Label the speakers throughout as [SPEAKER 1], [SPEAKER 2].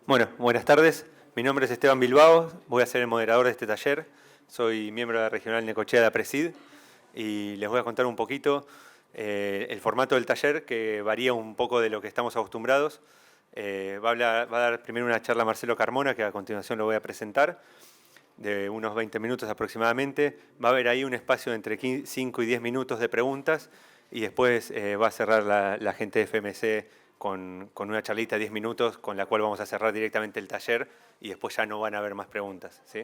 [SPEAKER 1] Bueno, buenas tardes. Mi nombre es Esteban Bilbao, voy a ser el moderador de este taller. Soy miembro de la Regional Necochea de APRESID y les voy a contar un poquito el formato del taller, que varía un poco de lo que estamos acostumbrados. Va a dar primero una charla Marcelo Carmona, que a continuación lo voy a presentar, de unos 20 minutos aproximadamente. Va a haber ahí un espacio de entre 5 y 10 minutos de preguntas y después va a cerrar la gente de FMC con una charlita de 10 minutos con la cual vamos a cerrar directamente el taller y después ya no van a haber más preguntas, ¿sí?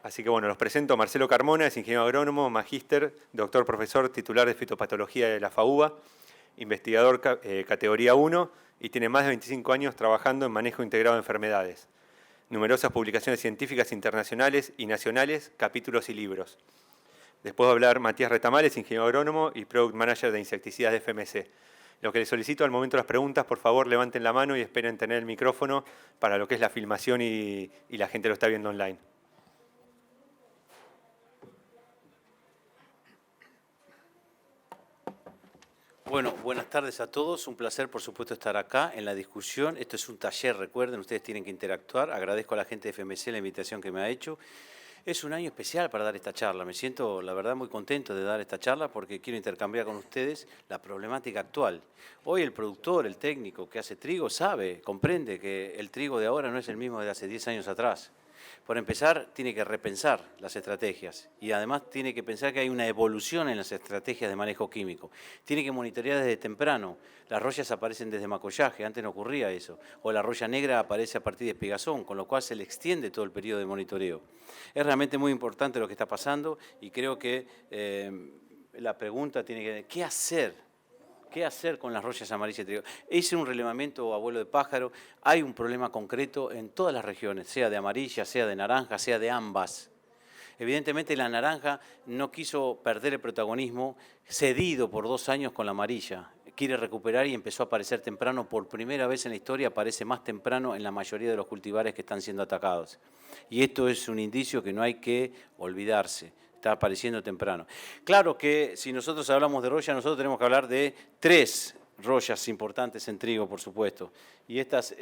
[SPEAKER 1] Así que bueno, los presento. Marcelo Carmona es ingeniero agrónomo, magíster, doctor profesor titular de fitopatología de la FAUBA, investigador categoría 1 y tiene más de 25 años trabajando en manejo integrado de enfermedades. Numerosas publicaciones científicas internacionales y nacionales, capítulos y libros. Después va a hablar Matías Retamales, ingeniero agrónomo y Product Manager de insecticidas de FMC. Lo que les solicito al momento de las preguntas, por favor levanten la mano y esperen tener el micrófono para lo que es la filmación y la gente lo está viendo online.
[SPEAKER 2] Bueno, buenas tardes a todos. Un placer, por supuesto, estar acá en la discusión. Esto es un taller, recuerden, ustedes tienen que interactuar. Agradezco a la gente de FMC la invitación que me ha hecho. Es un año especial para dar esta charla. Me siento, la verdad, muy contento de dar esta charla porque quiero intercambiar con ustedes la problemática actual. Hoy el productor, el técnico que hace trigo, sabe, comprende que el trigo de ahora no es el mismo de hace 10 años atrás. Por empezar, tiene que repensar las estrategias y además tiene que pensar que hay una evolución en las estrategias de manejo químico. Tiene que monitorear desde temprano. Las rollas aparecen desde macollaje, antes no ocurría eso. O la roya negra aparece a partir de espigazón, con lo cual se le extiende todo el periodo de monitoreo. Es realmente muy importante lo que está pasando y creo que la pregunta tiene que ver, ¿qué hacer? ¿Qué hacer con las rollas amarillas de trigo? Hice un relevamiento a vuelo de pájaro. Hay un problema concreto en todas las regiones, sea de amarilla, sea de naranja, sea de ambas. Evidentemente la naranja no quiso perder el protagonismo, cedido por 2 años con la amarilla. Quiere recuperar y empezó a aparecer temprano. Por primera vez en la historia aparece más temprano en la mayoría de los cultivares que están siendo atacados. Y esto es un indicio que no hay que olvidarse. Está apareciendo temprano. Claro que si nosotros hablamos de roya, nosotros tenemos que hablar de 3 rollas importantes en trigo, por supuesto. Y estas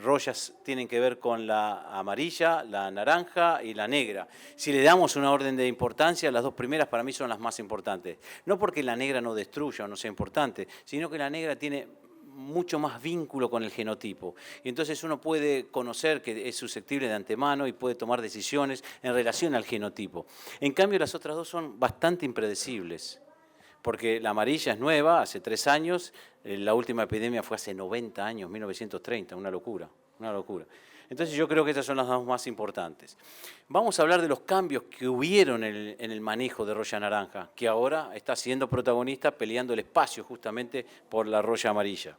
[SPEAKER 2] rollas tienen que ver con la amarilla, la naranja y la negra. Si le damos una orden de importancia, las 2 primeras para mí son las más importantes. No porque la negra no destruya o no sea importante, sino que la negra tiene mucho más vínculo con el genotipo. Y entonces uno puede conocer que es susceptible de antemano y puede tomar decisiones en relación al genotipo. En cambio, las otras 2 son bastante impredecibles, porque la amarilla es nueva, hace 3 años, la última epidemia fue hace 90 años, 1930, una locura, una locura. Entonces yo creo que estas son las 2 más importantes. Vamos a hablar de los cambios que hubieron en el manejo de roya naranja, que ahora está siendo protagonista peleando el espacio justamente por la roya amarilla.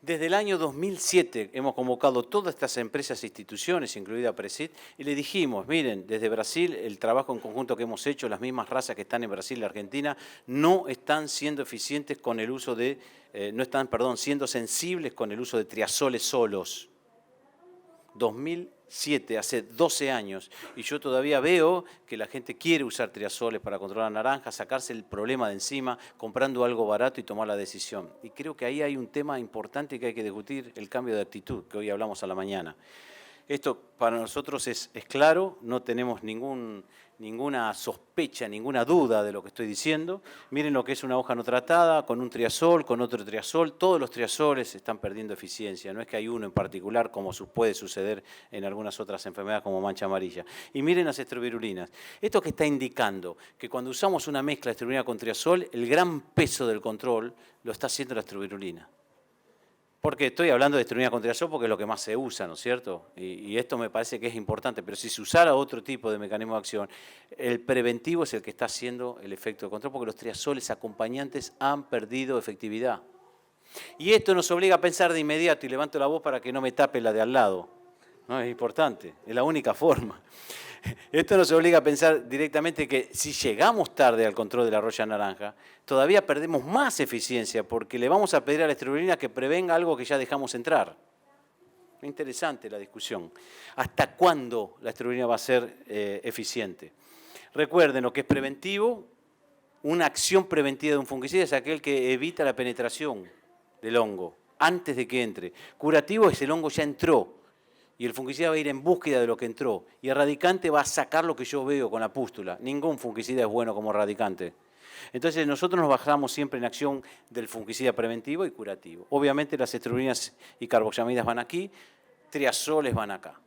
[SPEAKER 2] Desde el año 2007 hemos convocado todas estas empresas e instituciones, incluida APRESID, y le dijimos, miren, desde Brasil, el trabajo en conjunto que hemos hecho, las mismas razas que están en Brasil y Argentina, no están siendo eficientes con el uso de, siendo sensibles con el uso de triazoles solos. 2007, hace 12 años, y yo todavía veo que la gente quiere usar triazoles para controlar naranjas, sacarse el problema de encima, comprando algo barato y tomar la decisión. Y creo que ahí hay un tema importante que hay que discutir, el cambio de actitud, que hoy hablamos a la mañana. Esto para nosotros es claro, no tenemos ninguna sospecha, ninguna duda de lo que estoy diciendo. Miren lo que es una hoja no tratada, con un triazol, con otro triazol. Todos los triazoles están perdiendo eficiencia. No es que hay uno en particular, como puede suceder en algunas otras enfermedades como mancha amarilla. Y miren las estrovirulinas. Esto que está indicando que cuando usamos una mezcla de estrovirulina con triazol, el gran peso del control lo está haciendo la estrovirulina. Porque estoy hablando de estrovirulina con triazol porque es lo que más se usa, ¿no es cierto? Y esto me parece que es importante, pero si se usara otro tipo de mecanismo de acción, el preventivo es el que está haciendo el efecto de control, porque los triazoles acompañantes han perdido efectividad. Y esto nos obliga a pensar de inmediato, y levanto la voz para que no me tape la de al lado. ¿No? Es importante, es la única forma. Esto nos obliga a pensar directamente que si llegamos tarde al control de la roya naranja, todavía perdemos más eficiencia porque le vamos a pedir a la estrovirulina que prevenga algo que ya dejamos entrar. Es interesante la discusión. ¿Hasta cuándo la estrovirulina va a ser eficiente? Recuerden lo que es preventivo. Una acción preventiva de un fungicida es aquel que evita la penetración del hongo. antes de que entre. Curativo es el hongo ya entró y el fungicida va a ir en búsqueda de lo que entró. Y el radicante va a sacar lo que yo veo con la pústula. Ningún fungicida es bueno como radicante. Entonces nosotros nos basamos siempre en acción del fungicida preventivo y curativo. Obviamente las estrubinas y carboxamidas van aquí, triazoles van acá.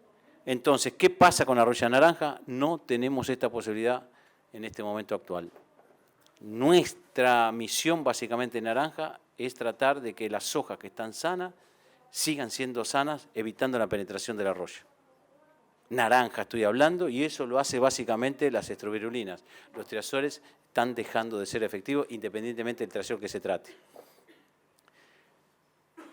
[SPEAKER 2] Entonces, ¿qué pasa con la roya naranja? No tenemos esta posibilidad en este momento actual. Nuestra misión básicamente en naranja es tratar de que las hojas que están sanas sigan siendo sanas, evitando la penetración de la roya. Naranja estoy hablando, y eso lo hace básicamente las estrobirulinas. Los triazoles están dejando de ser efectivos independientemente del triazol que se trate.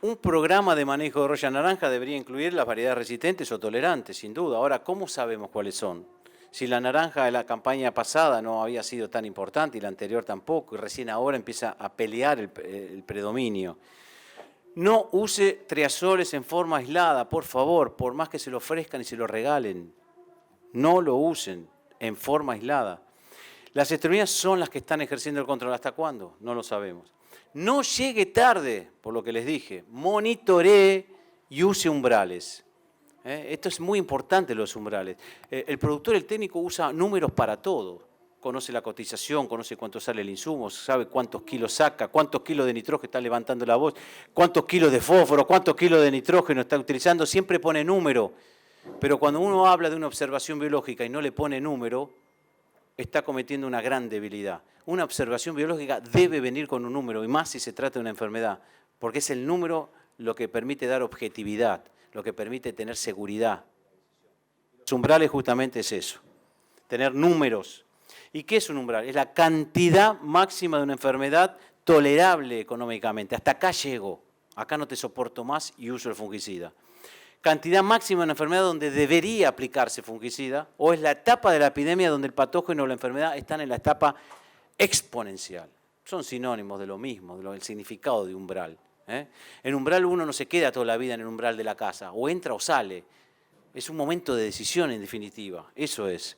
[SPEAKER 2] Un programa de manejo de roya naranja debería incluir las variedades resistentes o tolerantes, sin duda. Ahora, ¿cómo sabemos cuáles son? Si la naranja de la campaña pasada no había sido tan importante y la anterior tampoco, y recién ahora empieza a pelear el predominio. No use triazoles en forma aislada, por favor, por más que se lo ofrezcan y se lo regalen. No lo usen en forma aislada. Las estrubinas son las que están ejerciendo el control. ¿Hasta cuándo? No lo sabemos. No llegue tarde, por lo que les dije. Monitoree y use umbrales. Esto es muy importante, los umbrales. El productor, el técnico, usa números para todo. Conoce la cotización, conoce cuánto sale el insumo, sabe cuántos kilos saca, cuántos kilos de nitrógeno está levantando la voz, cuántos kilos de fósforo, cuántos kilos de nitrógeno está utilizando. Siempre pone número. Pero cuando uno habla de una observación biológica y no le pone número, está cometiendo una gran debilidad. Una observación biológica debe venir con un número, y más si se trata de una enfermedad, porque es el número lo que permite dar objetividad, lo que permite tener seguridad. Los umbrales justamente es eso, tener números. ¿Y qué es un umbral? Es la cantidad máxima de una enfermedad tolerable económicamente. Hasta acá llego, acá no te soporto más y uso el fungicida. Cantidad máxima de una enfermedad donde debería aplicarse fungicida, o es la etapa de la epidemia donde el patógeno o la enfermedad están en la etapa exponencial. Son sinónimos de lo mismo, del significado de umbral. En umbral uno no se queda toda la vida en el umbral de la casa, o entra o sale. Es un momento de decisión en definitiva, eso es.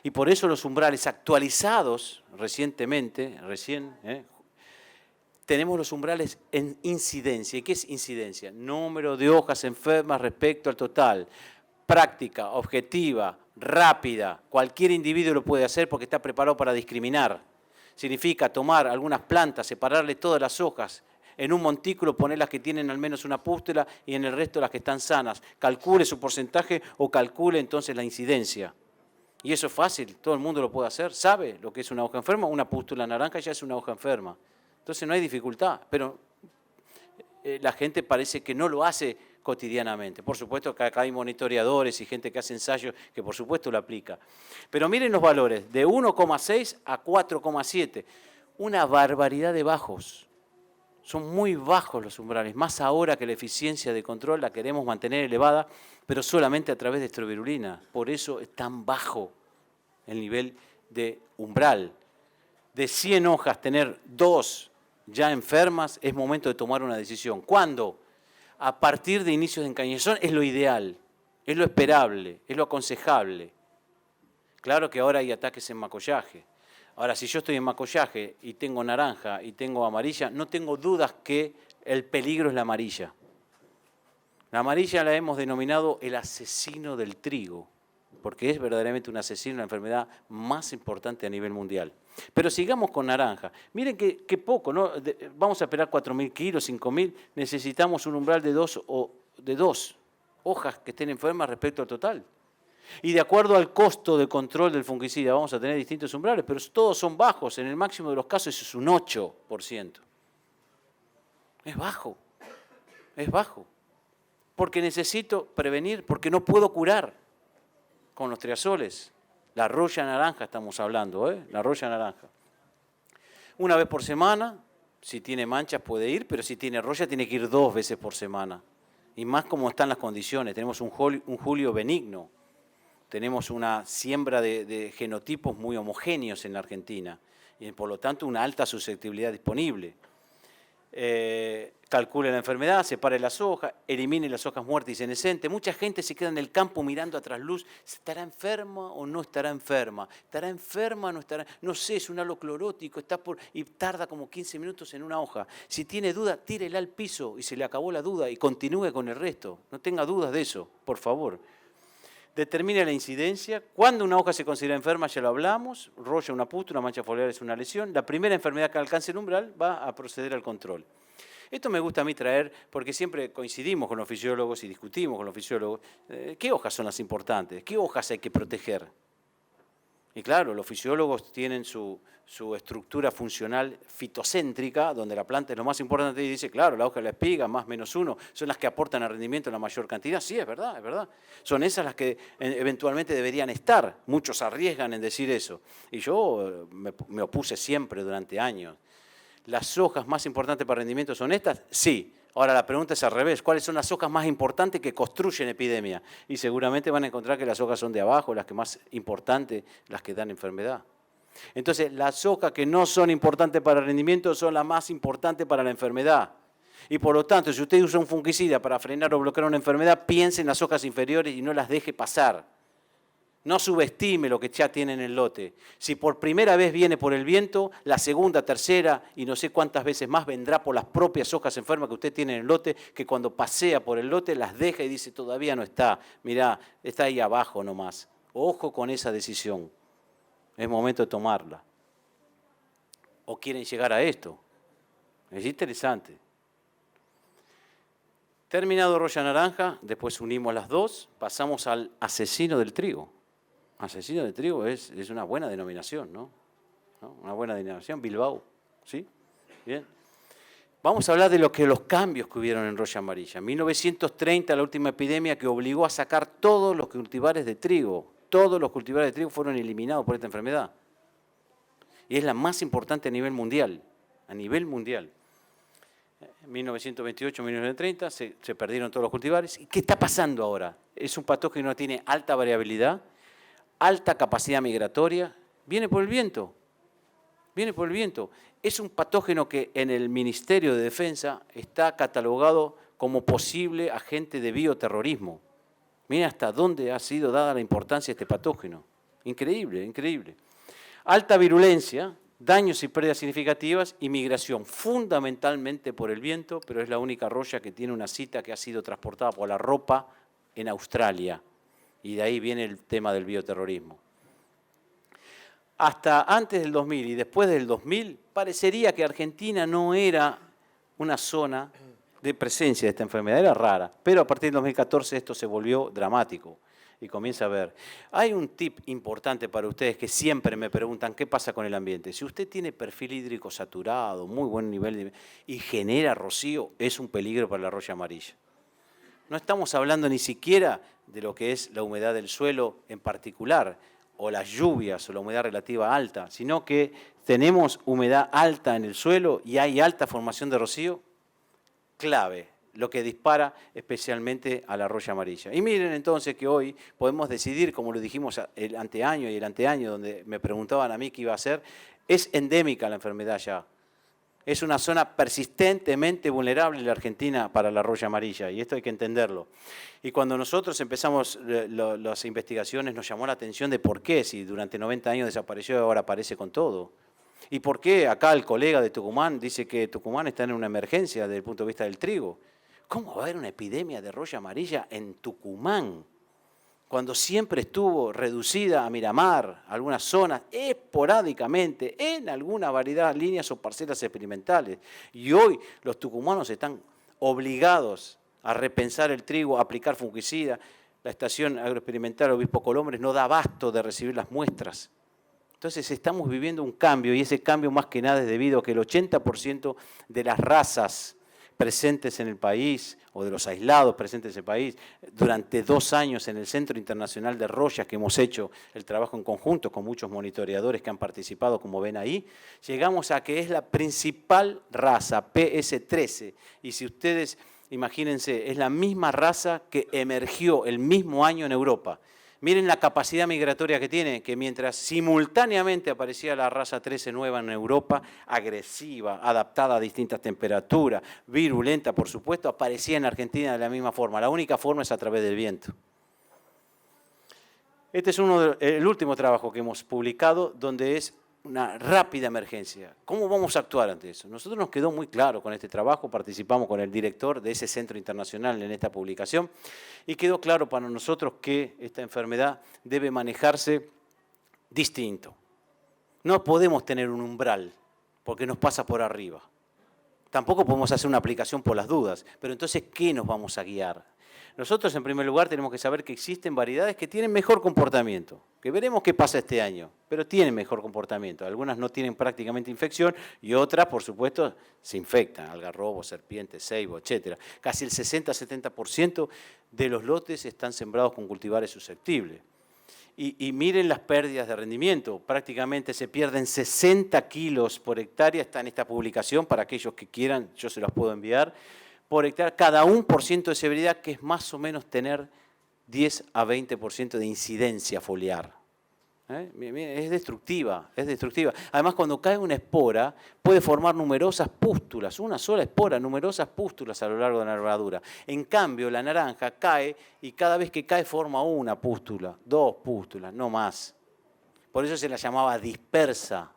[SPEAKER 2] Y por eso los umbrales actualizados recientemente, tenemos los umbrales en incidencia. ¿Y qué es incidencia? Número de hojas enfermas respecto al total. Práctica, objetiva, rápida. Cualquier individuo lo puede hacer porque está preparado para discriminar. Significa tomar algunas plantas, separarle todas las hojas, en un montículo poner las que tienen al menos una pústula y en el resto las que están sanas. Calcule su porcentaje o calcule entonces la incidencia. Y eso es fácil, todo el mundo lo puede hacer. ¿Sabe lo que es una hoja enferma? Una pústula naranja ya es una hoja enferma. Entonces no hay dificultad, pero la gente parece que no lo hace cotidianamente. Por supuesto que acá hay monitoreadores y gente que hace ensayos que por supuesto lo aplica. Pero miren los valores, de 1,6 a 4,7. Una barbaridad de bajos. Son muy bajos los umbrales, más ahora que la eficiencia de control la queremos mantener elevada, pero solamente a través de estrovirulina. Por eso es tan bajo el nivel de umbral. De 100 hojas, tener 2 ya enfermas, es momento de tomar una decisión. ¿Cuándo? A partir de inicios de encañazón es lo ideal, es lo esperable, es lo aconsejable. Claro que ahora hay ataques en macollaje. Ahora, si yo estoy en macollaje y tengo naranja y tengo amarilla, no tengo dudas que el peligro es la amarilla. La amarilla la hemos denominado el asesino del trigo, porque es verdaderamente un asesino, una enfermedad más importante a nivel mundial. Pero sigamos con naranja. Miren qué poco, ¿no? Vamos a esperar 4.000 kilos, 5.000, necesitamos un umbral de 2 hojas que estén enfermas respecto al total. Y de acuerdo al costo de control del fungicida vamos a tener distintos umbrales, pero todos son bajos. En el máximo de los casos es un 8%. Es bajo, es bajo. Porque necesito prevenir, porque no puedo curar con los triazoles. La roya naranja estamos hablando, la roya naranja. Una vez por semana, si tiene manchas puede ir, pero si tiene roya tiene que ir 2 veces por semana. Y más como están las condiciones. Tenemos un julio benigno. Tenemos una siembra de genotipos muy homogéneos en la Argentina y por lo tanto una alta susceptibilidad disponible. calcule la enfermedad, separe las hojas, elimine las hojas muertas y senescentes. Mucha gente se queda en el campo mirando a trasluz. ¿Estará enferma o no estará enferma? ¿Estará enferma o no estará? No sé, es un halo clorótico y tarda como 15 minutos en una hoja. Si tiene duda, tírela al piso y se le acabó la duda y continúe con el resto. No tenga dudas de eso, por favor. Determina la incidencia. Cuando una hoja se considera enferma, ya lo hablamos. Roya, una pústula, una mancha foliar es una lesión. La primera enfermedad que alcance el umbral va a proceder al control. Esto me gusta a mí traer porque siempre coincidimos con los fisiólogos y discutimos con los fisiólogos. ¿Qué hojas son las importantes? ¿Qué hojas hay que proteger? Y claro, los fisiólogos tienen su estructura funcional fitocéntrica, donde la planta es lo más importante y dice, claro, la hoja de la espiga, más menos uno, son las que aportan al rendimiento en la mayor cantidad. Sí, es verdad, es verdad. Son esas las que eventualmente deberían estar. Muchos arriesgan en decir eso. Y yo me opuse siempre durante años. ¿Las hojas más importantes para el rendimiento son estas? Sí. Ahora la pregunta es al revés. ¿Cuáles son las hojas más importantes que construyen epidemia? Y seguramente van a encontrar que las hojas son de abajo, las que más importantes, las que dan enfermedad. Entonces, las hojas que no son importantes para el rendimiento son las más importantes para la enfermedad. Y por lo tanto, si usted usa un fungicida para frenar o bloquear una enfermedad, piense en las hojas inferiores y no las deje pasar. No subestime lo que ya tiene en el lote. Si por primera vez viene por el viento, la segunda, tercera y no sé cuántas veces más vendrá por las propias hojas enfermas que usted tiene en el lote, que cuando pasea por el lote las deja y dice, todavía no está. Mirá, está ahí abajo nomás. Ojo con esa decisión. Es momento de tomarla. ¿O quieren llegar a esto? Es interesante. Terminado Roya Naranja, después unimos las dos, pasamos al asesino del trigo. Asesino de trigo es una buena denominación, ¿no? Una buena denominación, Bilbao, ¿sí? Bien. Vamos a hablar de los cambios que hubieron en Roya Amarilla. En 1930, la última epidemia que obligó a sacar todos los cultivares de trigo. Todos los cultivares de trigo fueron eliminados por esta enfermedad. Y es la más importante a nivel mundial. A nivel mundial. En 1928, 1930 se perdieron todos los cultivares. ¿Y qué está pasando ahora? Es un patógeno que tiene alta variabilidad, alta capacidad migratoria, viene por el viento. Viene por el viento. Es un patógeno que en el Ministerio de Defensa está catalogado como posible agente de bioterrorismo. Miren hasta dónde ha sido dada la importancia de este patógeno. Increíble, increíble. Alta virulencia, daños y pérdidas significativas y migración, fundamentalmente por el viento, pero es la única roya que tiene una cita que ha sido transportada por la ropa en Australia. Y de ahí viene el tema del bioterrorismo. Hasta antes del 2000 y después del 2000, parecería que Argentina no era una zona de presencia de esta enfermedad, era rara. Pero a partir del 2014 esto se volvió dramático y comienza a ver. Hay un tip importante para ustedes que siempre me preguntan qué pasa con el ambiente. Si usted tiene perfil hídrico saturado, muy buen nivel y genera rocío, es un peligro para la roya amarilla. No estamos hablando ni siquiera de lo que es la humedad del suelo en particular, o las lluvias, o la humedad relativa alta, sino que tenemos humedad alta en el suelo y hay alta formación de rocío, clave, lo que dispara especialmente a la roya amarilla. Y miren entonces que hoy podemos decidir, como lo dijimos el anteaño y el anteaño, donde me preguntaban a mí qué iba a hacer, es endémica la enfermedad ya. Es una zona persistentemente vulnerable la Argentina para la roya amarilla, y esto hay que entenderlo. Y cuando nosotros empezamos las investigaciones nos llamó la atención de por qué, si durante 90 años desapareció y ahora aparece con todo. Y por qué acá el colega de Tucumán dice que Tucumán está en una emergencia desde el punto de vista del trigo. ¿Cómo va a haber una epidemia de roya amarilla en Tucumán? Cuando siempre estuvo reducida a Miramar, algunas zonas, esporádicamente, en alguna variedad, líneas o parcelas experimentales. Y hoy los tucumanos están obligados a repensar el trigo, a aplicar fungicida. La estación agroexperimental Obispo Colombres no da abasto de recibir las muestras. Entonces estamos viviendo un cambio, y ese cambio más que nada es debido a que el 80% de las razas presentes en el país, o de los aislados presentes en el país, durante 2 años en el Centro Internacional de Royas, que hemos hecho el trabajo en conjunto con muchos monitoreadores que han participado, como ven ahí, llegamos a que es la principal raza, PS13, y si ustedes, imagínense, es la misma raza que emergió el mismo año en Europa. Miren la capacidad migratoria que tiene, que mientras simultáneamente aparecía la raza 13 nueva en Europa, agresiva, adaptada a distintas temperaturas, virulenta, por supuesto, aparecía en Argentina de la misma forma. La única forma es a través del viento. Este es el último trabajo que hemos publicado, donde es una rápida emergencia. ¿Cómo vamos a actuar ante eso? Nosotros nos quedó muy claro con este trabajo, participamos con el director de ese centro internacional en esta publicación, y quedó claro para nosotros que esta enfermedad debe manejarse distinto. No podemos tener un umbral, porque nos pasa por arriba. Tampoco podemos hacer una aplicación por las dudas, pero entonces, ¿qué nos vamos a guiar? Nosotros, en primer lugar, tenemos que saber que existen variedades que tienen mejor comportamiento, que veremos qué pasa este año, pero tienen mejor comportamiento. Algunas no tienen prácticamente infección y otras, por supuesto, se infectan, algarrobo, serpiente, ceibo, etc. Casi el 60-70% de los lotes están sembrados con cultivares susceptibles. Y miren las pérdidas de rendimiento, prácticamente se pierden 60 kilos por hectárea, está en esta publicación, para aquellos que quieran, yo se las puedo enviar, por hectárea, cada 1% de severidad, que es más o menos tener 10 a 20% de incidencia foliar. Es destructiva, es destructiva. Además, cuando cae una espora, puede formar numerosas pústulas, una sola espora, numerosas pústulas a lo largo de la nervadura. En cambio, la naranja cae y cada vez que cae forma una pústula, 2 pústulas, no más. Por eso se la llamaba dispersa,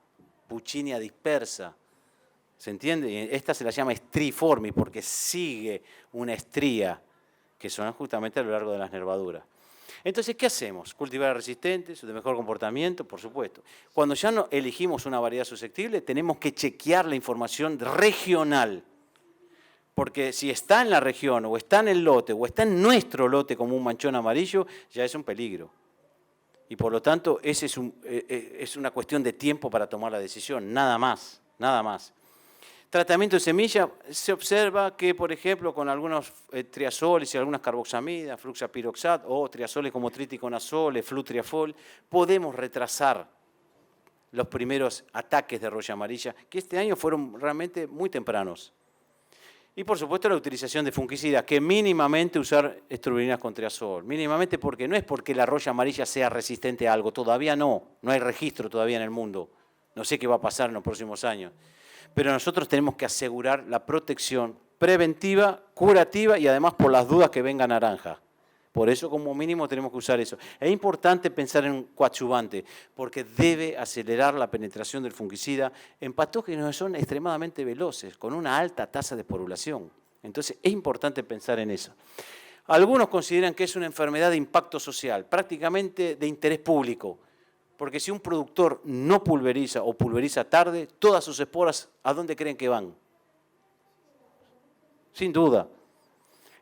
[SPEAKER 2] Puccinia dispersa. ¿Se entiende? Y esta se la llama estriforme porque sigue una estría que son justamente a lo largo de las nervaduras. Entonces, ¿qué hacemos? Cultivar resistentes, de mejor comportamiento, por supuesto. Cuando ya no elegimos una variedad susceptible, tenemos que chequear la información regional. Porque si está en la región, o está en el lote, o está en nuestro lote como un manchón amarillo, ya es un peligro. Y por lo tanto, ese es una cuestión de tiempo para tomar la decisión, nada más, nada más. Tratamiento de semilla, se observa que, por ejemplo, con algunos triazoles y algunas carboxamidas, fluxapiroxat o triazoles como triticonazole, flutriafol, podemos retrasar los primeros ataques de roya amarilla, que este año fueron realmente muy tempranos. Y, por supuesto, la utilización de fungicidas, que mínimamente usar estrubinas con triazol. Mínimamente porque no es porque la roya amarilla sea resistente a algo, todavía no hay registro todavía en el mundo. No sé qué va a pasar en los próximos años. Pero nosotros tenemos que asegurar la protección preventiva, curativa y además por las dudas que venga naranja. Por eso, como mínimo, tenemos que usar eso. Es importante pensar en un coadyuvante, porque debe acelerar la penetración del fungicida en patógenos que son extremadamente veloces, con una alta tasa de población. Entonces, es importante pensar en eso. Algunos consideran que es una enfermedad de impacto social, prácticamente de interés público. Porque si un productor no pulveriza o pulveriza tarde, todas sus esporas, ¿a dónde creen que van? Sin duda.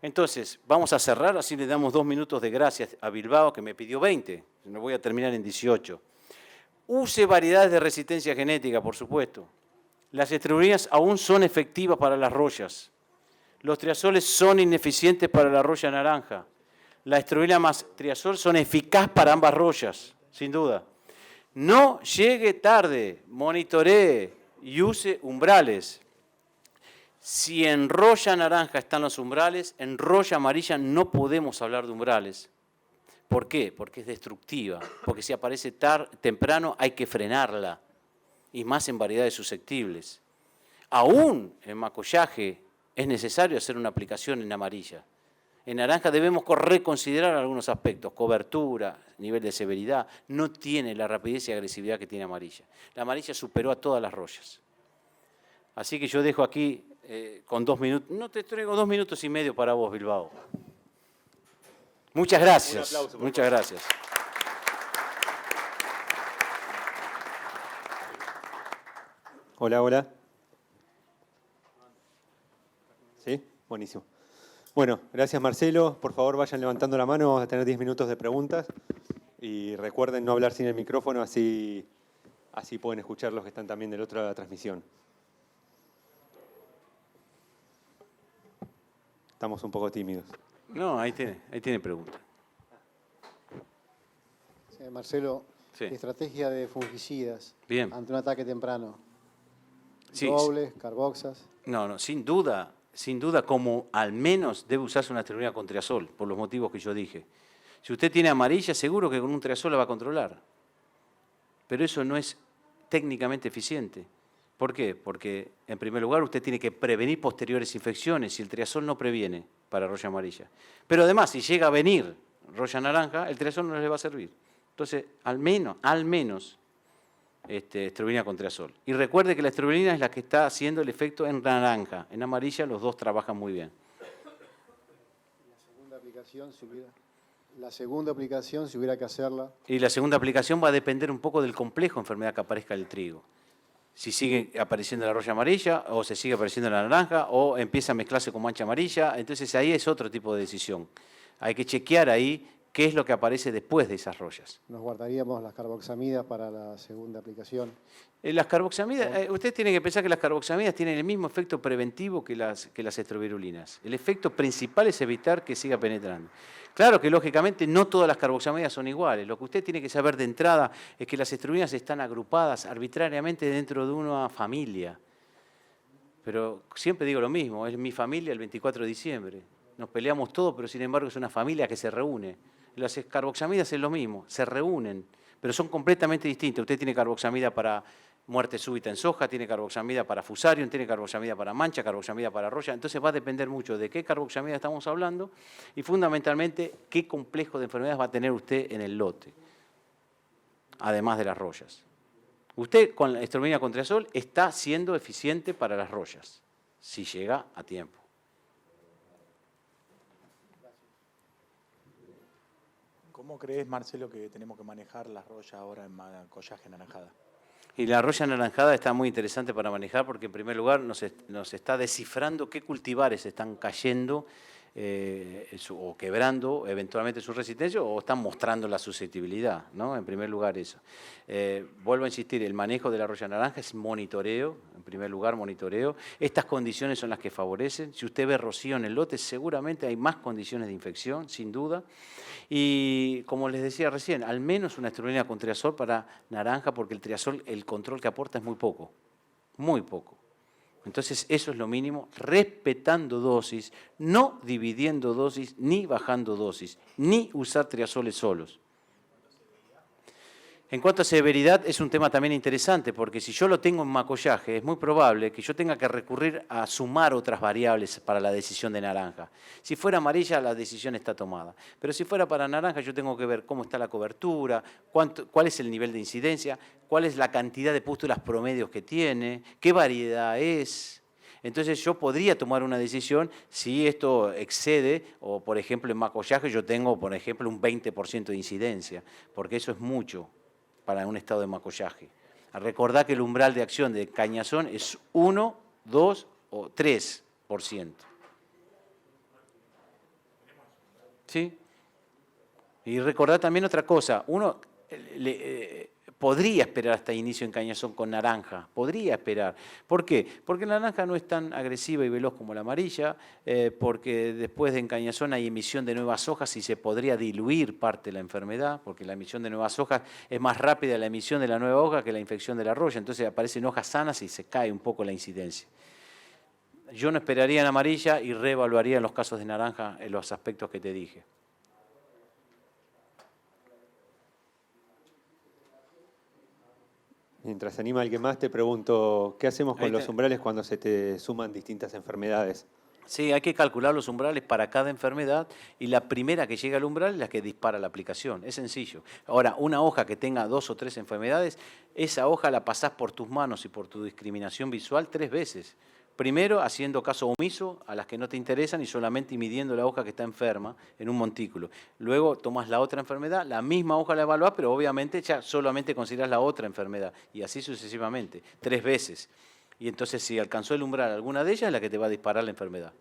[SPEAKER 2] Entonces, vamos a cerrar, así le damos 2 minutos de gracias a Bilbao, que me pidió 20. Me voy a terminar en 18. Use variedades de resistencia genética, por supuesto. Las estrubinas aún son efectivas para las royas. Los triazoles son ineficientes para la roya naranja. La estrubina más triazol son eficaces para ambas royas, sin duda. No llegue tarde, monitoree y use umbrales. Si en roya naranja están los umbrales, en roya amarilla no podemos hablar de umbrales. ¿Por qué? Porque es destructiva. Porque si aparece temprano hay que frenarla. Y más en variedades susceptibles. Aún en macollaje es necesario hacer una aplicación en amarilla. En naranja debemos reconsiderar algunos aspectos, cobertura, nivel de severidad, no tiene la rapidez y agresividad que tiene amarilla. La amarilla superó a todas las royas. Así que yo dejo aquí con 2 minutos, no te traigo 2 minutos y medio para vos, Bilbao. Muchas gracias. Un aplauso, muchas gracias.
[SPEAKER 1] Hola, hola. ¿Sí? Buenísimo. Bueno, gracias Marcelo. Por favor, vayan levantando la mano. Vamos a tener 10 minutos de preguntas. Y recuerden no hablar sin el micrófono, así pueden escuchar los que están también del otro lado de la transmisión. Estamos un poco tímidos.
[SPEAKER 2] No, ahí tiene pregunta.
[SPEAKER 3] Sí, Marcelo,
[SPEAKER 2] sí.
[SPEAKER 3] Estrategia de fungicidas.
[SPEAKER 2] Bien.
[SPEAKER 3] Ante un ataque temprano.
[SPEAKER 2] Sí.
[SPEAKER 3] Dobles, carboxas.
[SPEAKER 2] No, sin duda, como al menos debe usarse una estrubina con triazol, por los motivos que yo dije. Si usted tiene amarilla, seguro que con un triazol la va a controlar. Pero eso no es técnicamente eficiente. ¿Por qué? Porque, en primer lugar, usted tiene que prevenir posteriores infecciones y el triazol no previene para roya amarilla. Pero además, si llega a venir roya naranja, el triazol no le va a servir. Entonces, al menos, estrobilina con triazol. Y recuerde que la estrobilina es la que está haciendo el efecto en naranja. En amarilla los dos trabajan muy bien.
[SPEAKER 3] La segunda aplicación, si hubiera que hacerla.
[SPEAKER 2] Y la segunda aplicación va a depender un poco del complejo de enfermedad que aparezca el trigo. Si sigue apareciendo la roya amarilla, o se sigue apareciendo la naranja, o empieza a mezclarse con mancha amarilla, entonces ahí es otro tipo de decisión. Hay que chequear ahí qué es lo que aparece después de esas royas.
[SPEAKER 3] Nos guardaríamos las carboxamidas para la segunda aplicación.
[SPEAKER 2] Las carboxamidas, usted tiene que pensar que las carboxamidas tienen el mismo efecto preventivo que las estrovirulinas. El efecto principal es evitar que siga penetrando. Claro que lógicamente no todas las carboxamidas son iguales. Lo que usted tiene que saber de entrada es que las estrovirulinas están agrupadas arbitrariamente dentro de una familia. Pero siempre digo lo mismo, es mi familia el 24 de diciembre. Nos peleamos todos, pero sin embargo es una familia que se reúne. Las carboxamidas es lo mismo, se reúnen, pero son completamente distintas. Usted tiene carboxamida para muerte súbita en soja, tiene carboxamida para fusarium, tiene carboxamida para mancha, carboxamida para roya. Entonces va a depender mucho de qué carboxamida estamos hablando y fundamentalmente qué complejo de enfermedades va a tener usted en el lote, además de las royas. Usted con la estrobilina con triazol está siendo eficiente para las royas, si llega a tiempo.
[SPEAKER 4] ¿Cómo crees, Marcelo, que tenemos que manejar las royas ahora en collaje anaranjada?
[SPEAKER 2] Y la roya anaranjada está muy interesante para manejar porque en primer lugar nos está descifrando qué cultivares están cayendo o quebrando eventualmente su resistencia o están mostrando la susceptibilidad, ¿no? En primer lugar eso. Vuelvo a insistir, el manejo de la roya naranja es monitoreo, en primer lugar monitoreo. Estas condiciones son las que favorecen. Si usted ve rocío en el lote, seguramente hay más condiciones de infección, sin duda. Y como les decía recién, al menos una estrobilina con triazol para naranja, porque el triazol, el control que aporta es muy poco, muy poco. Entonces eso es lo mínimo, respetando dosis, no dividiendo dosis, ni bajando dosis, ni usar triazoles solos. En cuanto a severidad, es un tema también interesante, porque si yo lo tengo en macollaje, es muy probable que yo tenga que recurrir a sumar otras variables para la decisión de naranja. Si fuera amarilla, la decisión está tomada. Pero si fuera para naranja, yo tengo que ver cómo está la cobertura, cuál es el nivel de incidencia, cuál es la cantidad de pústulas promedios que tiene, qué variedad es. Entonces yo podría tomar una decisión si esto excede, o por ejemplo en macollaje yo tengo, por ejemplo, un 20% de incidencia, porque eso es mucho para un estado de macollaje. Recordá que el umbral de acción de cañazón es 1, 2 o 3%. ¿Sí? Y recordá también otra cosa, uno podría esperar hasta inicio en cañazón con naranja, podría esperar. ¿Por qué? Porque la naranja no es tan agresiva y veloz como la amarilla, porque después de encañazón hay emisión de nuevas hojas y se podría diluir parte de la enfermedad, porque la emisión de nuevas hojas es más rápida la emisión de la nueva hoja que la infección de la roya, entonces aparecen hojas sanas y se cae un poco la incidencia. Yo no esperaría en amarilla y reevaluaría en los casos de naranja en los aspectos que te dije.
[SPEAKER 1] Mientras se anima alguien más, te pregunto, ¿qué hacemos con los umbrales cuando se te suman distintas enfermedades?
[SPEAKER 2] Sí, hay que calcular los umbrales para cada enfermedad y la primera que llega al umbral es la que dispara la aplicación. Es sencillo. Ahora, una hoja que tenga 2 o 3 enfermedades, esa hoja la pasás por tus manos y por tu discriminación visual 3 veces. Primero, haciendo caso omiso a las que no te interesan y solamente midiendo la hoja que está enferma en un montículo. Luego tomas la otra enfermedad, la misma hoja la evaluás, pero obviamente ya solamente considerás la otra enfermedad. Y así sucesivamente, 3 veces. Y entonces si alcanzó el umbral alguna de ellas, es la que te va a disparar la enfermedad.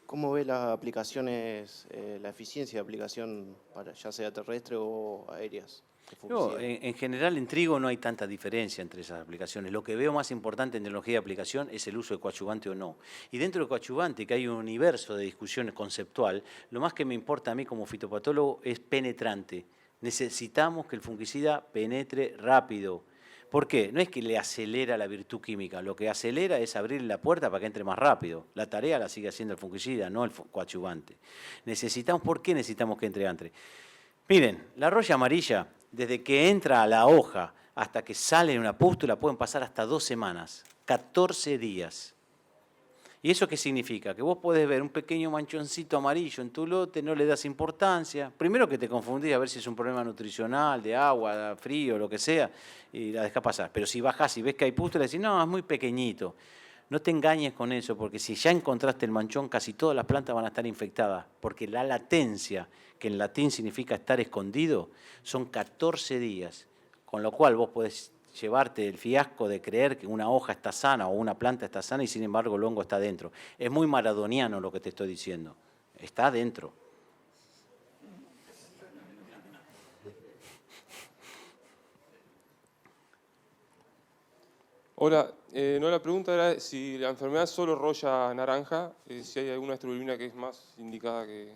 [SPEAKER 5] ¿Cómo ves las aplicaciones, la eficiencia de aplicación, para, ya sea terrestre o aéreas?
[SPEAKER 2] No, en general en trigo no hay tanta diferencia entre esas aplicaciones. Lo que veo más importante en tecnología de aplicación es el uso de coadyuvante o no. Y dentro de coadyuvante, que hay un universo de discusión conceptual, lo más que me importa a mí como fitopatólogo es penetrante. Necesitamos que el fungicida penetre rápido, ¿Por qué? No es que le acelera la virtud química, lo que acelera es abrirle la puerta para que entre más rápido. La tarea la sigue haciendo el fungicida, no el coadyuvante. ¿Por qué necesitamos que entre antes? Miren, la roya amarilla, desde que entra a la hoja hasta que sale en una pústula, pueden pasar hasta 2 semanas, 14 días. ¿Y eso qué significa? Que vos podés ver un pequeño manchoncito amarillo en tu lote, no le das importancia. Primero que te confundís a ver si es un problema nutricional, de agua, frío, lo que sea, y la dejás pasar. Pero si bajás y ves que hay pústula, decís, no, es muy pequeñito. No te engañes con eso, porque si ya encontraste el manchón, casi todas las plantas van a estar infectadas, porque la latencia, que en latín significa estar escondido, son 14 días, con lo cual vos podés llevarte el fiasco de creer que una hoja está sana o una planta está sana y sin embargo el hongo está dentro. Es muy maradoniano lo que te estoy diciendo. Está dentro.
[SPEAKER 6] Hola, no, la pregunta era si la enfermedad es solo roya naranja, si hay alguna estrobilurina que es más indicada que...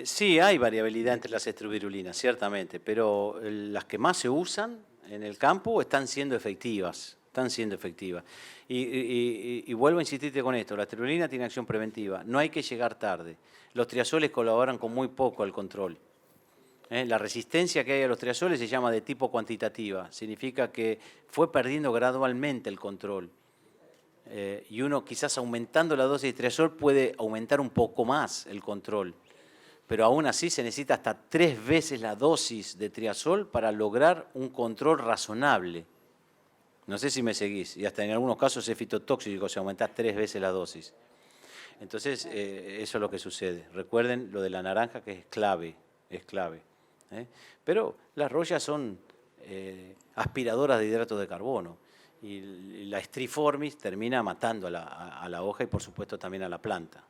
[SPEAKER 2] Sí, hay variabilidad entre las estrobirulinas, ciertamente, pero las que más se usan en el campo están siendo efectivas. Y vuelvo a insistirte con esto, la estrobilurina tiene acción preventiva, no hay que llegar tarde. Los triazoles colaboran con muy poco al control. La resistencia que hay a los triazoles se llama de tipo cuantitativa, significa que fue perdiendo gradualmente el control. Y uno quizás aumentando la dosis de triazol puede aumentar un poco más el control. Pero aún así se necesita hasta 3 veces la dosis de triazol para lograr un control razonable. No sé si me seguís, y hasta en algunos casos es fitotóxico, se aumenta 3 veces la dosis. Entonces, eso es lo que sucede. Recuerden lo de la naranja, que es clave. Pero las royas son aspiradoras de hidratos de carbono, y la Striformis termina matando a la hoja y por supuesto también a la planta.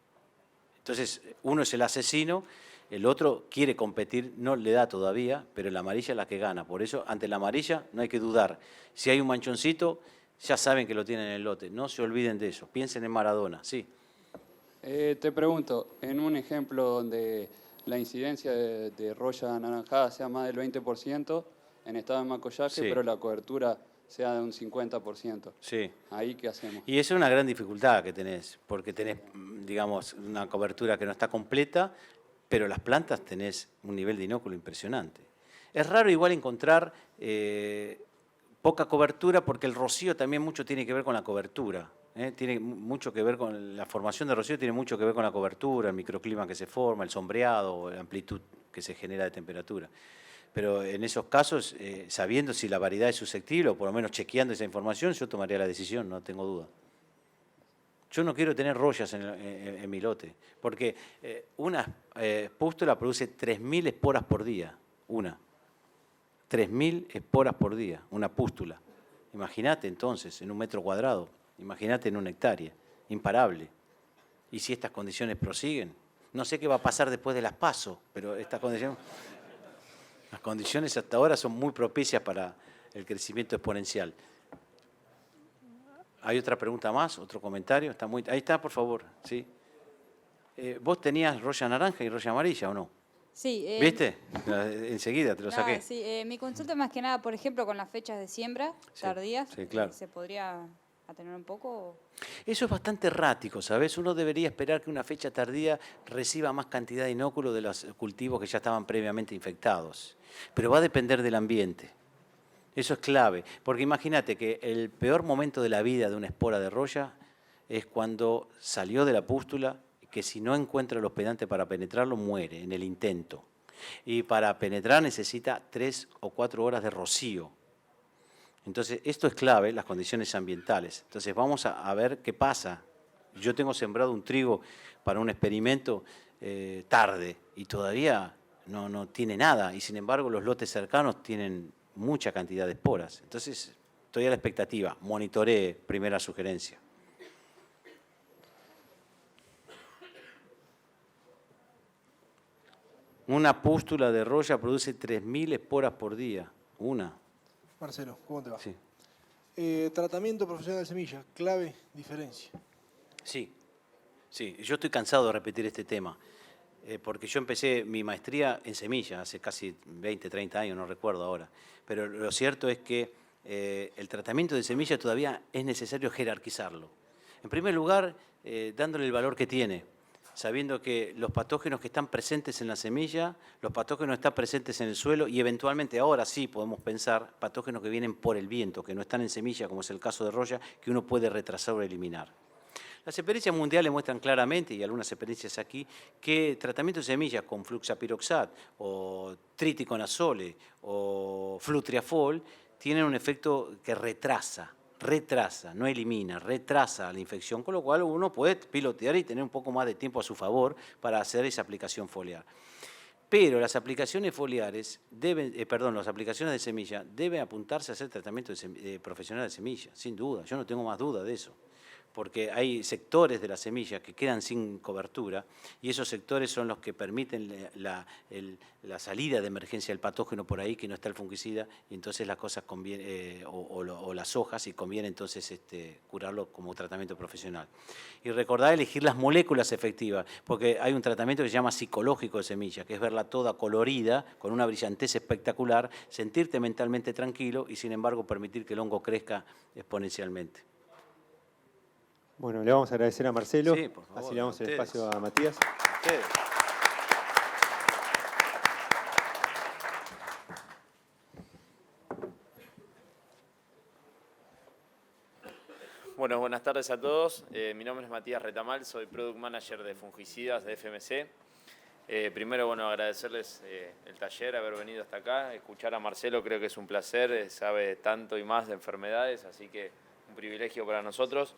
[SPEAKER 2] Entonces, uno es el asesino, el otro quiere competir, no le da todavía, pero la amarilla es la que gana. Por eso, ante la amarilla no hay que dudar. Si hay un manchoncito, ya saben que lo tienen en el lote. No se olviden de eso. Piensen en Maradona, sí.
[SPEAKER 7] Te pregunto, en un ejemplo donde la incidencia de roya anaranjada sea más del 20% en estado de macollaje,
[SPEAKER 2] Sí.
[SPEAKER 7] pero la cobertura sea de un 50%.
[SPEAKER 2] Sí.
[SPEAKER 7] ¿Ahí qué hacemos?
[SPEAKER 2] Y eso es una gran dificultad que tenés, porque tenés, digamos, una cobertura que no está completa, pero las plantas tenés un nivel de inóculo impresionante. Es raro igual encontrar poca cobertura, porque el rocío también mucho tiene que ver con la cobertura. Tiene mucho que ver con la formación de rocío, tiene mucho que ver con la cobertura, el microclima que se forma, el sombreado, la amplitud que se genera de temperatura. Pero en esos casos, sabiendo si la variedad es susceptible, o por lo menos chequeando esa información, yo tomaría la decisión, no tengo duda. Yo no quiero tener rollas en mi lote, porque una pústula produce 3.000 esporas por día, una. 3.000 esporas por día, una pústula. Imagínate entonces, en 1 metro cuadrado, imagínate en 1 hectárea, imparable. Y si estas condiciones prosiguen, no sé qué va a pasar después de las PASO, pero estas condiciones... Las condiciones hasta ahora son muy propicias para el crecimiento exponencial. ¿Hay otra pregunta más? ¿Otro comentario? Ahí está, por favor. ¿Sí? ¿Vos tenías roya naranja y roya amarilla o no?
[SPEAKER 8] Sí.
[SPEAKER 2] ¿Viste? Enseguida te lo saqué.
[SPEAKER 8] Sí, mi consulta más que nada, por ejemplo, con las fechas de siembra tardías,
[SPEAKER 2] sí, claro.
[SPEAKER 8] ¿se podría atener un poco?
[SPEAKER 2] Eso es bastante errático, ¿sabes? Uno debería esperar que una fecha tardía reciba más cantidad de inóculo de los cultivos que ya estaban previamente infectados. Pero va a depender del ambiente. Eso es clave, porque imagínate que el peor momento de la vida de una espora de roya es cuando salió de la pústula, que si no encuentra el hospedante para penetrarlo, muere en el intento. Y para penetrar necesita 3 o 4 horas de rocío. Entonces, esto es clave, las condiciones ambientales. Entonces, vamos a ver qué pasa. Yo tengo sembrado un trigo para un experimento tarde y todavía no tiene nada. Y sin embargo, los lotes cercanos tienen mucha cantidad de esporas. Entonces, estoy a la expectativa. Monitoree, primera sugerencia. Una pústula de roya produce 3.000 esporas por día. Una.
[SPEAKER 9] Marcelo, ¿cómo te va?
[SPEAKER 2] Sí.
[SPEAKER 9] Tratamiento profesional de semillas, clave, diferencia.
[SPEAKER 2] Sí, yo estoy cansado de repetir este tema, porque yo empecé mi maestría en semillas hace casi 20, 30 años, no recuerdo ahora. Pero lo cierto es que el tratamiento de semilla todavía es necesario jerarquizarlo. En primer lugar, dándole el valor que tiene, sabiendo que los patógenos que están presentes en la semilla, los patógenos que están presentes en el suelo y eventualmente ahora sí podemos pensar patógenos que vienen por el viento, que no están en semilla, como es el caso de roya, que uno puede retrasar o eliminar. Las experiencias mundiales muestran claramente, y algunas experiencias aquí, que tratamiento de semillas con fluxapiroxat o triticonazole o flutriafol tienen un efecto que retrasa, no elimina, retrasa la infección, con lo cual uno puede pilotear y tener un poco más de tiempo a su favor para hacer esa aplicación foliar. Pero las aplicaciones foliares las aplicaciones de semilla deben apuntarse a hacer tratamiento profesional de semilla, sin duda, yo no tengo más duda de eso. Porque hay sectores de la semilla que quedan sin cobertura y esos sectores son los que permiten la salida de emergencia del patógeno por ahí, que no está el fungicida, y entonces las cosas conviene, o las hojas, y conviene entonces curarlo como tratamiento profesional. Y recordar elegir las moléculas efectivas, porque hay un tratamiento que se llama psicológico de semilla, que es verla toda colorida, con una brillantez espectacular, sentirte mentalmente tranquilo y sin embargo permitir que el hongo crezca exponencialmente.
[SPEAKER 1] Bueno, le vamos a agradecer a Marcelo.
[SPEAKER 2] Sí, por favor,
[SPEAKER 1] así le damos el
[SPEAKER 2] ustedes.
[SPEAKER 1] espacio a Matías.
[SPEAKER 2] Ustedes.
[SPEAKER 10] Bueno, buenas tardes a todos. Mi nombre es Matías Retamal, soy Product Manager de fungicidas de FMC. Primero, bueno, agradecerles el taller, haber venido hasta acá. Escuchar a Marcelo creo que es un placer, sabe tanto y más de enfermedades, así que un privilegio para nosotros.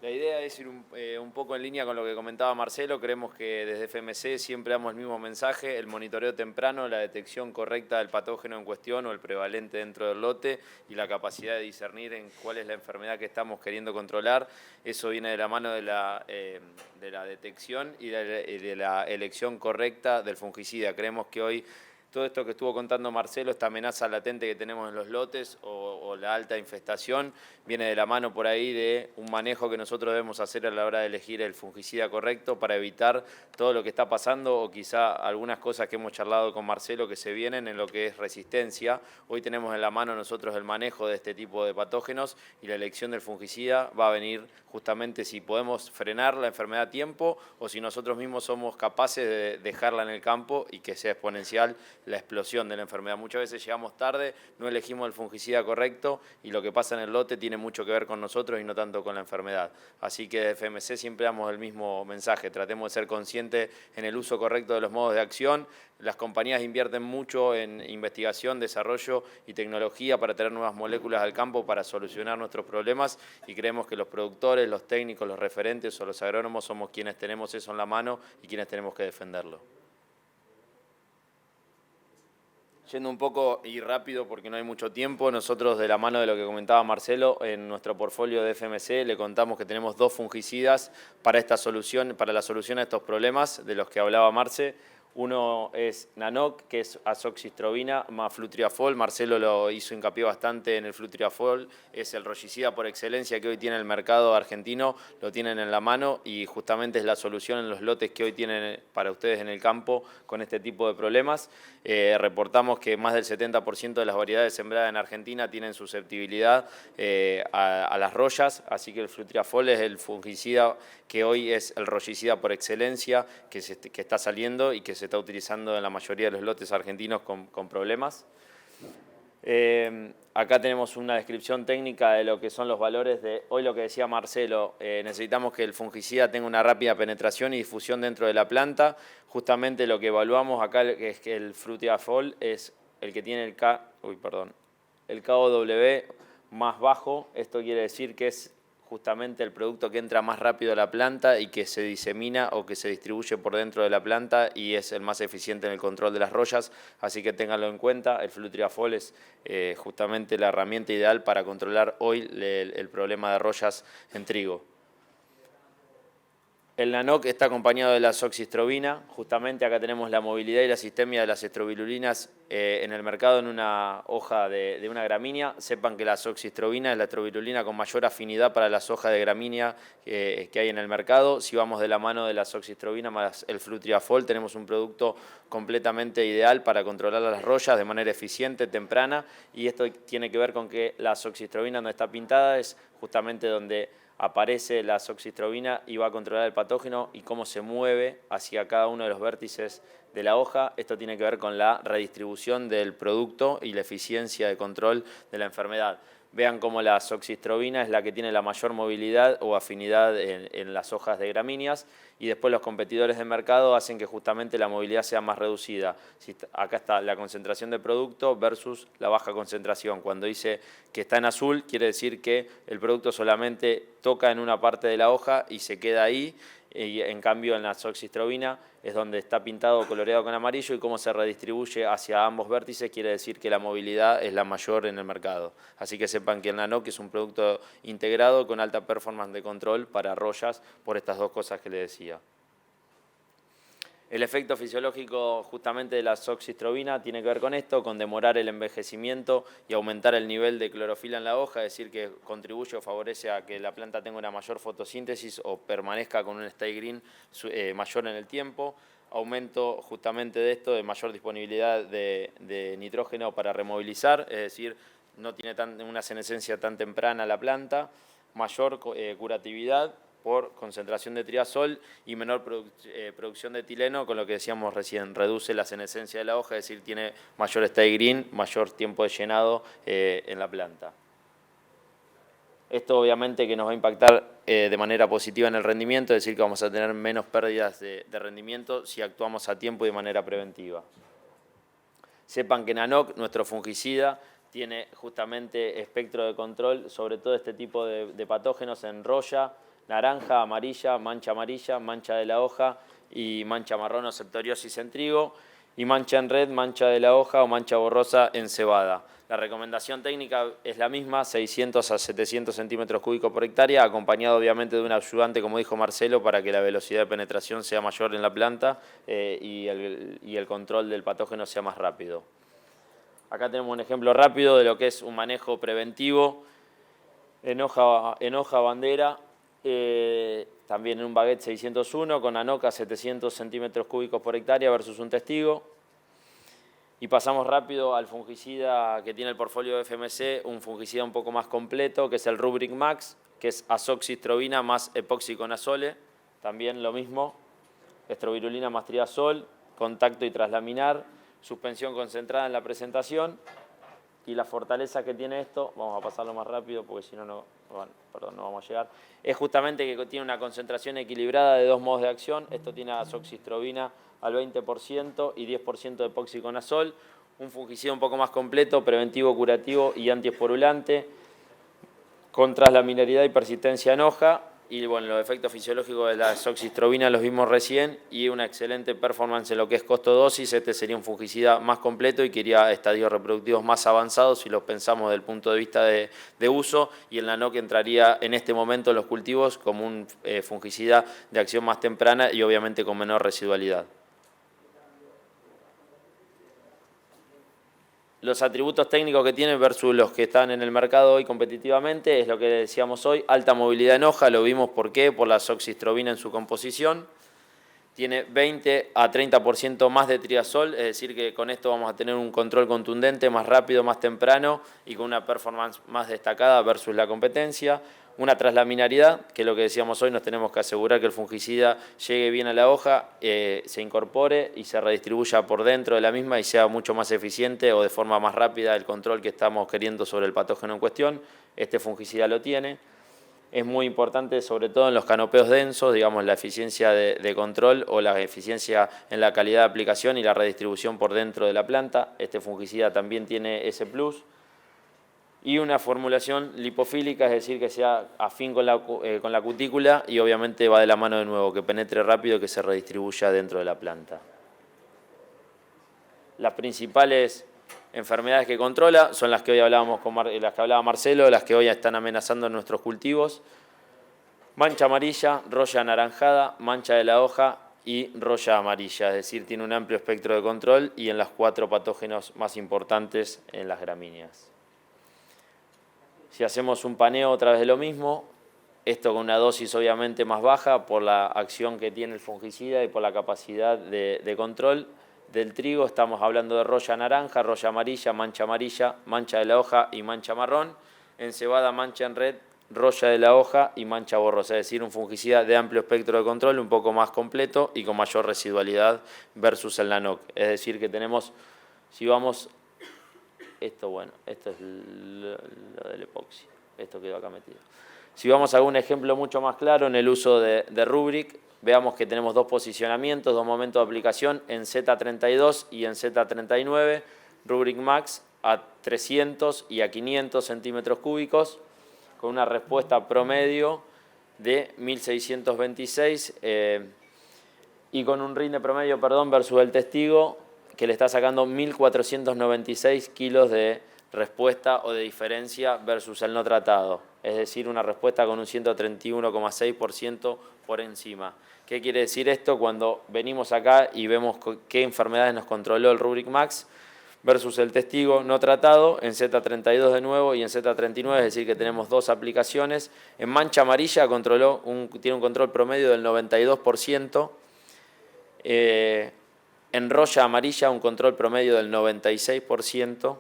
[SPEAKER 10] La idea es ir un poco en línea con lo que comentaba Marcelo. Creemos que desde FMC siempre damos el mismo mensaje, el monitoreo temprano, la detección correcta del patógeno en cuestión o el prevalente dentro del lote y la capacidad de discernir en cuál es la enfermedad que estamos queriendo controlar. Eso viene de la mano de la detección y de la elección correcta del fungicida. Creemos que hoy todo esto que estuvo contando Marcelo, esta amenaza latente que tenemos en los lotes o la alta infestación, viene de la mano por ahí de un manejo que nosotros debemos hacer a la hora de elegir el fungicida correcto para evitar todo lo que está pasando o quizá algunas cosas que hemos charlado con Marcelo que se vienen en lo que es resistencia. Hoy tenemos en la mano nosotros el manejo de este tipo de patógenos y la elección del fungicida va a venir justamente si podemos frenar la enfermedad a tiempo o si nosotros mismos somos capaces de dejarla en el campo y que sea exponencial la explosión de la enfermedad. Muchas veces llegamos tarde, no elegimos el fungicida correcto y lo que pasa en el lote tiene mucho que ver con nosotros y no tanto con la enfermedad. Así que de FMC siempre damos el mismo mensaje, tratemos de ser conscientes en el uso correcto de los modos de acción. Las compañías invierten mucho en investigación, desarrollo y tecnología para traer nuevas moléculas al campo para solucionar nuestros problemas y creemos que los productores, los técnicos, los referentes o los agrónomos somos quienes tenemos eso en la mano y quienes tenemos que defenderlo. Yendo un poco y rápido porque no hay mucho tiempo, nosotros de la mano de lo que comentaba Marcelo, en nuestro portfolio de FMC le contamos que tenemos 2 fungicidas para esta solución, para la solución a estos problemas de los que hablaba Marce. Uno es Nanoc, que es azoxystrobina más flutriafol. Marcelo lo hizo hincapié bastante en el flutriafol. Es el royicida por excelencia que hoy tiene el mercado argentino. Lo tienen en la mano y justamente es la solución en los lotes que hoy tienen para ustedes en el campo con este tipo de problemas. Reportamos que más del 70% de las variedades sembradas en Argentina tienen susceptibilidad a las rollas. Así que el flutriafol es el fungicida que hoy es el royicida por excelencia que está saliendo y que se está utilizando en la mayoría de los lotes argentinos con problemas. Acá tenemos una descripción técnica de lo que son los valores de hoy, lo que decía Marcelo, necesitamos que el fungicida tenga una rápida penetración y difusión dentro de la planta. Justamente lo que evaluamos acá es que el flutriafol es el que tiene el KOW más bajo. Esto quiere decir que es justamente el producto que entra más rápido a la planta y que se disemina o que se distribuye por dentro de la planta y es el más eficiente en el control de las rollas, así que ténganlo en cuenta. El flutriafol es justamente la herramienta ideal para controlar hoy el problema de rollas en trigo. El Nanoc está acompañado de la azoxystrobina. Justamente acá tenemos la movilidad y la sistemia de las estrobilulinas en el mercado en una hoja de una gramínea. Sepan que la azoxystrobina es la estrobilulina con mayor afinidad para las hojas de gramínea que hay en el mercado. Si vamos de la mano de la azoxystrobina más el flutriafol, tenemos un producto completamente ideal para controlar las rollas de manera eficiente, temprana. Y esto tiene que ver con que la azoxystrobina donde está pintada es justamente donde aparece la azoxystrobina y va a controlar el patógeno y cómo se mueve hacia cada uno de los vértices de la hoja. Esto tiene que ver con la redistribución del producto y la eficiencia de control de la enfermedad. Vean cómo la azoxystrobina es la que tiene la mayor movilidad o afinidad en las hojas de gramíneas y después los competidores de mercado hacen que justamente la movilidad sea más reducida. Acá está la concentración de producto versus la baja concentración. Cuando dice que está en azul, quiere decir que el producto solamente toca en una parte de la hoja y se queda ahí. Y en cambio en la azoxystrobina es donde está pintado o coloreado con amarillo y cómo se redistribuye hacia ambos vértices quiere decir que la movilidad es la mayor en el mercado. Así que sepan que el Nanoc es un producto integrado con alta performance de control para rollas por estas dos cosas que les decía. El efecto fisiológico justamente de la azoxystrobina tiene que ver con esto, con demorar el envejecimiento y aumentar el nivel de clorofila en la hoja, es decir, que contribuye o favorece a que la planta tenga una mayor fotosíntesis o permanezca con un stay green mayor en el tiempo. Aumento justamente de esto, de mayor disponibilidad de nitrógeno para removilizar, es decir, no tiene una senescencia tan temprana la planta, mayor curatividad por concentración de triazol y menor producción de etileno, con lo que decíamos recién, reduce la senescencia de la hoja, es decir, tiene mayor stay green, mayor tiempo de llenado en la planta. Esto obviamente que nos va a impactar de manera positiva en el rendimiento, es decir, que vamos a tener menos pérdidas de rendimiento si actuamos a tiempo y de manera preventiva. Sepan que Nanoc, nuestro fungicida, tiene justamente espectro de control sobre todo este tipo de patógenos en roya, naranja, amarilla, mancha de la hoja y mancha marrón o septoriosis en trigo y mancha en red, mancha de la hoja o mancha borrosa en cebada. La recomendación técnica es la misma, 600 a 700 centímetros cúbicos por hectárea, acompañado obviamente de un ayudante, como dijo Marcelo, para que la velocidad de penetración sea mayor en la planta y el control del patógeno sea más rápido. Acá tenemos un ejemplo rápido de lo que es un manejo preventivo en hoja bandera. También en un baguette 601 con Nanoc a 700 centímetros cúbicos por hectárea versus un testigo. Y pasamos rápido al fungicida que tiene el portfolio de FMC, un fungicida un poco más completo, que es el Rubric Max, que es azoxystrobina más epoxiconazole, también lo mismo, estrobilulina más triazol, contacto y traslaminar, suspensión concentrada en la presentación. Y la fortaleza que tiene esto, vamos a pasarlo más rápido porque si no, no vamos a llegar, es justamente que tiene una concentración equilibrada de dos modos de acción. Esto tiene azoxystrobina al 20% y 10% de epoxiconazol, un fungicida un poco más completo, preventivo, curativo y antiesporulante, con traslaminaridad y persistencia en hoja. Y bueno, los efectos fisiológicos de la azoxystrobina los vimos recién y una excelente performance en lo que es costo-dosis. Este sería un fungicida más completo y quería estadios reproductivos más avanzados si los pensamos desde el punto de vista de uso. Y el Nanoc entraría en este momento en los cultivos como un fungicida de acción más temprana y obviamente con menor residualidad. Los atributos técnicos que tienen versus los que están en el mercado hoy competitivamente es lo que decíamos hoy, alta movilidad en hoja, lo vimos por qué, por la azoxystrobina en su composición. Tiene 20 a 30% más de triazol, es decir que con esto vamos a tener un control contundente, más rápido, más temprano y con una performance más destacada versus la competencia. Una traslaminaridad, que es lo que decíamos hoy, nos tenemos que asegurar que el fungicida llegue bien a la hoja, se incorpore y se redistribuya por dentro de la misma y sea mucho más eficiente o de forma más rápida el control que estamos queriendo sobre el patógeno en cuestión. Este fungicida lo tiene. Es muy importante, sobre todo en los canopeos densos, digamos, la eficiencia de control o la eficiencia en la calidad de aplicación y la redistribución por dentro de la planta. Este fungicida también tiene ese plus. Y una formulación lipofílica, es decir, que sea afín con la cutícula y obviamente va de la mano de nuevo, que penetre rápido y que se redistribuya dentro de la planta. Las principales enfermedades que controla son las que hoy hablábamos las que hablaba Marcelo, las que hoy están amenazando nuestros cultivos. mancha amarilla, roya anaranjada, mancha de la hoja y roya amarilla, es decir, tiene un amplio espectro de control y en las 4 patógenos más importantes en las gramíneas. Si hacemos un paneo otra vez de lo mismo, esto con una dosis obviamente más baja por la acción que tiene el fungicida y por la capacidad de control del trigo, estamos hablando de roya naranja, roya amarilla, mancha de la hoja y mancha marrón. En cebada, mancha en red, roya de la hoja y mancha borrosa, es decir, un fungicida de amplio espectro de control, un poco más completo y con mayor residualidad versus el Nanoc. Es decir, que tenemos, si vamos, esto es lo del epoxi, esto quedó acá metido. Si vamos a algún ejemplo mucho más claro en el uso de Rubric, veamos que tenemos 2 posicionamientos, 2 momentos de aplicación en Z32 y en Z39, Rubric Max a 300 y a 500 centímetros cúbicos, con una respuesta promedio de 1626 y con un rinde promedio, versus el testigo, que le está sacando 1496 kilos de respuesta o de diferencia versus el no tratado. Es decir, una respuesta con un 131,6% por encima. ¿Qué quiere decir esto? Cuando venimos acá y vemos qué enfermedades nos controló el Rubric Max versus el testigo no tratado, en Z32 de nuevo y en Z39, es decir, que tenemos 2 aplicaciones. En mancha amarilla tiene un control promedio del 92%. En roya amarilla un control promedio del 96%.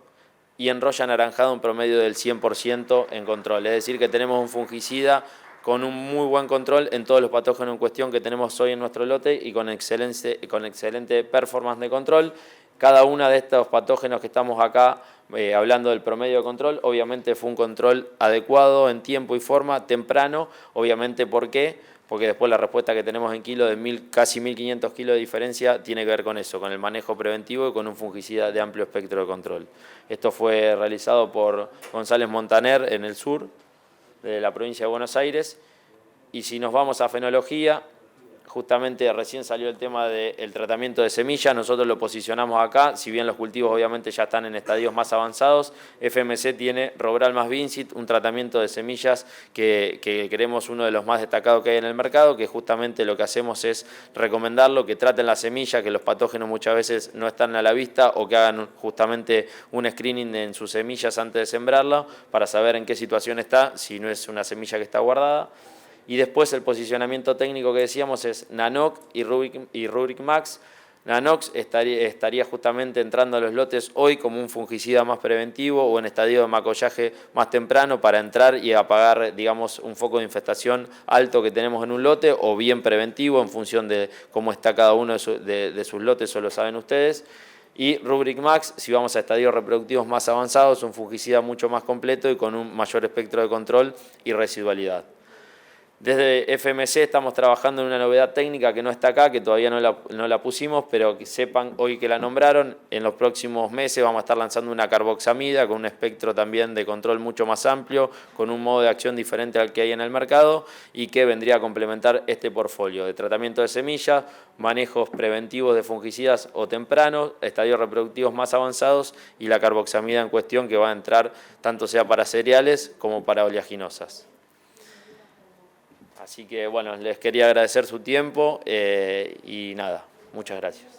[SPEAKER 10] Y en roya anaranjada un promedio del 100% en control. Es decir, que tenemos un fungicida con un muy buen control en todos los patógenos en cuestión que tenemos hoy en nuestro lote y con excelente performance de control. Cada uno de estos patógenos que estamos acá hablando del promedio de control, obviamente fue un control adecuado en tiempo y forma, temprano. Obviamente, ¿por qué? Porque después la respuesta que tenemos en kilo de casi 1500 kilos de diferencia tiene que ver con eso, con el manejo preventivo y con un fungicida de amplio espectro de control. Esto fue realizado por González Montaner en el sur de la provincia de Buenos Aires. Y si nos vamos a fenología, justamente recién salió el tema del tratamiento de semillas, nosotros lo posicionamos acá, si bien los cultivos obviamente ya están en estadios más avanzados, FMC tiene Robral más Vincit, un tratamiento de semillas que creemos uno de los más destacados que hay en el mercado, que justamente lo que hacemos es recomendarlo, que traten la semilla, que los patógenos muchas veces no están a la vista o que hagan justamente un screening en sus semillas antes de sembrarla para saber en qué situación está, si no es una semilla que está guardada. Y después el posicionamiento técnico que decíamos es Nanoc y Rubric Max. Nanox estaría justamente entrando a los lotes hoy como un fungicida más preventivo o en estadio de macollaje más temprano para entrar y apagar, digamos, un foco de infestación alto que tenemos en un lote o bien preventivo en función de cómo está cada uno de sus lotes, eso lo saben ustedes. Y Rubric Max, si vamos a estadios reproductivos más avanzados, un fungicida mucho más completo y con un mayor espectro de control y residualidad. Desde FMC estamos trabajando en una novedad técnica que no está acá, que todavía no la pusimos, pero que sepan hoy que la nombraron. En los próximos meses vamos a estar lanzando una carboxamida con un espectro también de control mucho más amplio, con un modo de acción diferente al que hay en el mercado y que vendría a complementar este portfolio de tratamiento de semillas, manejos preventivos de fungicidas o tempranos, estadios reproductivos más avanzados y la carboxamida en cuestión que va a entrar tanto sea para cereales como para oleaginosas. Así que bueno, les quería agradecer su tiempo y nada, muchas gracias.